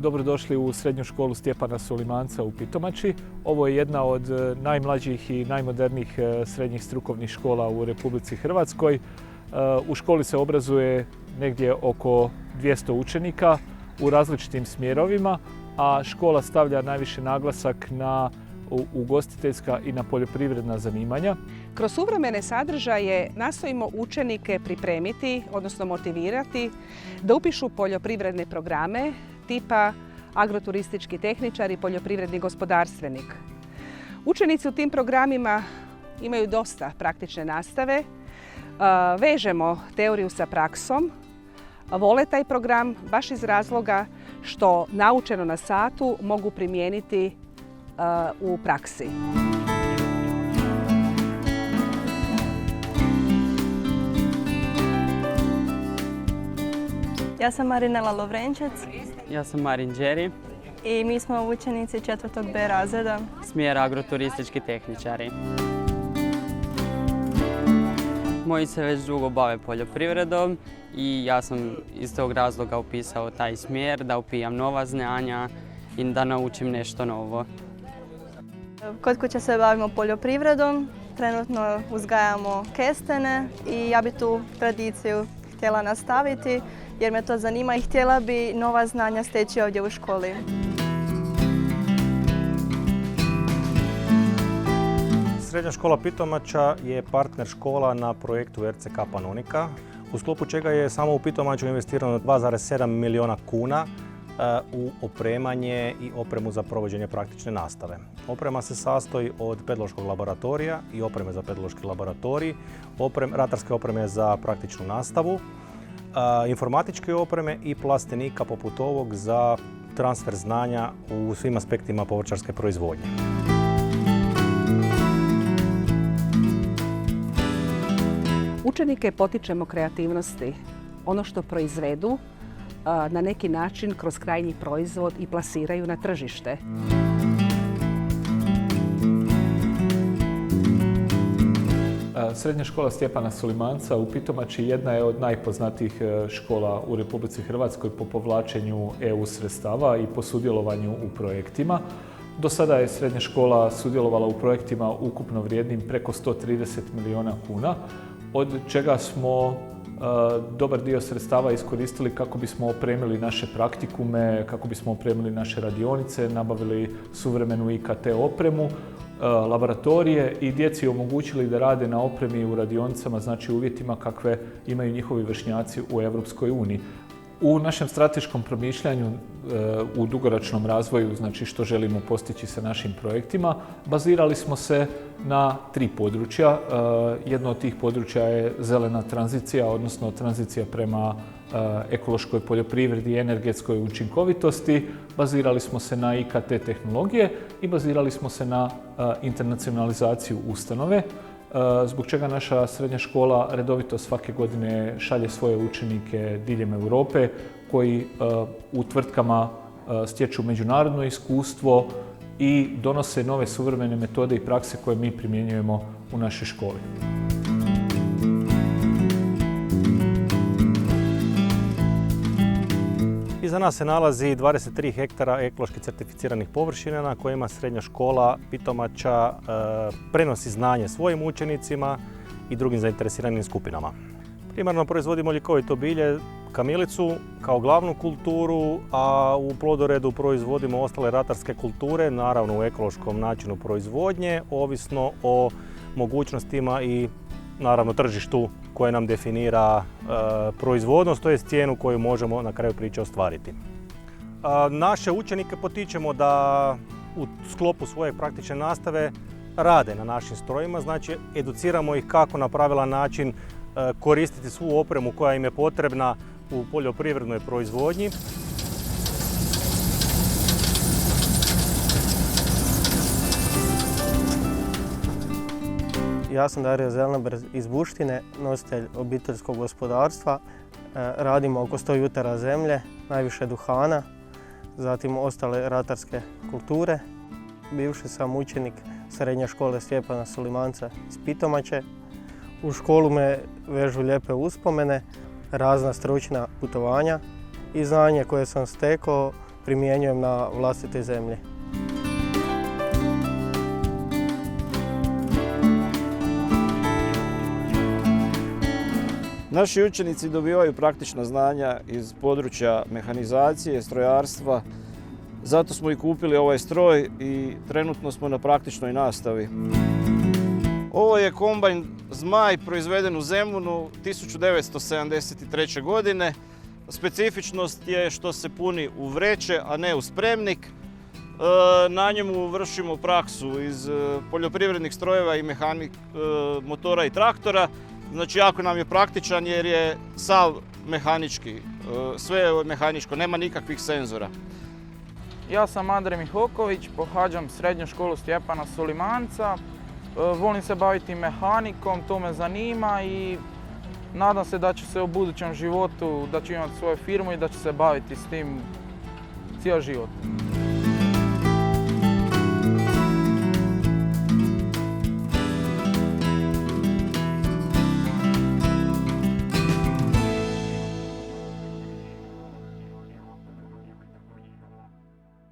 Dobrodošli u srednju školu Stjepana Sulimanca u Pitomači. Ovo je jedna od najmlađih i najmodernijih srednjih strukovnih škola u Republici Hrvatskoj. U školi se obrazuje negdje oko 200 učenika u različitim smjerovima, a škola stavlja najviše naglasak na ugostiteljska i na poljoprivredna zanimanja. Kroz suvremene sadržaje nastojimo učenike pripremiti, odnosno motivirati da upišu poljoprivredne programe tipa agroturistički tehničar i poljoprivredni gospodarstvenik. Učenici u tim programima imaju dosta praktične nastave, vežemo teoriju sa praksom, vole taj program baš iz razloga što naučeno na satu mogu primijeniti u praksi. Ja sam Marinela Lovrenčec. Ja sam Marin Đeri. I mi smo učenici 4. B razreda. Smjer agroturistički tehničari. Moji se već dugo bave poljoprivredom i ja sam iz tog razloga upisao taj smjer, da upijam nova znanja i da naučim nešto novo. Kod kuće se bavimo poljoprivredom, trenutno uzgajamo kestene i ja bi tu tradiciju htjela nastaviti jer me to zanima i htjela bi nova znanja steći ovdje u školi. Srednja škola Pitomača je partner škola na projektu RCK Panonika, u sklopu čega je samo u Pitomaču investirano 2,7 milijuna kuna u opremanje i opremu za provođenje praktične nastave. Oprema se sastoji od pedološkog laboratorija i opreme za pedološki laboratorij, ratarske opreme za praktičnu nastavu, informatičke opreme i plastenika poput ovog za transfer znanja u svim aspektima povrćarske proizvodnje. Učenike potičemo kreativnosti. Ono što proizvedu na neki način kroz krajnji proizvod i plasiraju na tržište. Srednja škola Stjepana Sulimanca u Pitomači jedna je od najpoznatijih škola u Republici Hrvatskoj po povlačenju EU sredstava i po sudjelovanju u projektima. Do sada je srednja škola sudjelovala u projektima ukupno vrijednim preko 130 milijuna kuna, od čega smo dobar dio sredstava iskoristili kako bismo opremili naše praktikume, kako bismo opremili naše radionice, nabavili suvremenu IKT opremu, laboratorije i djeci omogućili da rade na opremi u radionicama, znači uvjetima kakve imaju njihovi vršnjaci u Europskoj uniji. U našem strateškom promišljanju u dugoročnom razvoju, znači što želimo postići sa našim projektima, bazirali smo se na 3 područja. Jedno od tih područja je zelena tranzicija, odnosno tranzicija prema ekološkoj poljoprivredi i energetskoj učinkovitosti. Bazirali smo se na IKT tehnologije i bazirali smo se na internacionalizaciju ustanove, zbog čega naša srednja škola redovito svake godine šalje svoje učenike diljem Europe koji u tvrtkama stječu međunarodno iskustvo i donose nove suvremene metode i prakse koje mi primjenjujemo u našoj školi. Iza nas se nalazi 23 hektara ekološki certificiranih površina na kojima srednja škola Pitomača prenosi znanje svojim učenicima i drugim zainteresiranim skupinama. Primarno proizvodimo ljekovito bilje, kamilicu kao glavnu kulturu, a u plodoredu proizvodimo ostale ratarske kulture, naravno u ekološkom načinu proizvodnje, ovisno o mogućnostima i naravno tržištu koje nam definira proizvodnost, to je cijenu koju možemo na kraju priče ostvariti. Naše učenike potičemo da u sklopu svoje praktične nastave rade na našim strojima, znači educiramo ih kako na pravilan način koristiti svu opremu koja im je potrebna u poljoprivrednoj proizvodnji. Ja sam Dario Zelnaber iz Buštine, nositelj obiteljskog gospodarstva. Radimo oko 100 jutara zemlje, najviše duhana, zatim ostale ratarske kulture. Bivši sam učenik srednje škole Stjepana Sulimanca iz Pitomače. U školu me vežu lijepe uspomene, razna stručna putovanja i znanje koje sam stekao primjenjujem na vlastitoj zemlji. Naši učenici dobivaju praktična znanja iz područja mehanizacije, strojarstva. Zato smo i kupili ovaj stroj i trenutno smo na praktičnoj nastavi. Ovo je kombajn Zmaj proizveden u Zemunu 1973. godine. Specifičnost je što se puni u vreće, a ne u spremnik. Na njemu vršimo praksu iz poljoprivrednih strojeva i motora i traktora. Znači, jako nam je praktičan jer je sav mehanički, sve je mehaničko, nema nikakvih senzora. Ja sam Andrej Mihoković, pohađam srednju školu Stjepana Sulimanca. Volim se baviti mehanikom, to me zanima i nadam se da ću se u budućem životu, da ću imati svoju firmu i da ću se baviti s tim cijeli život.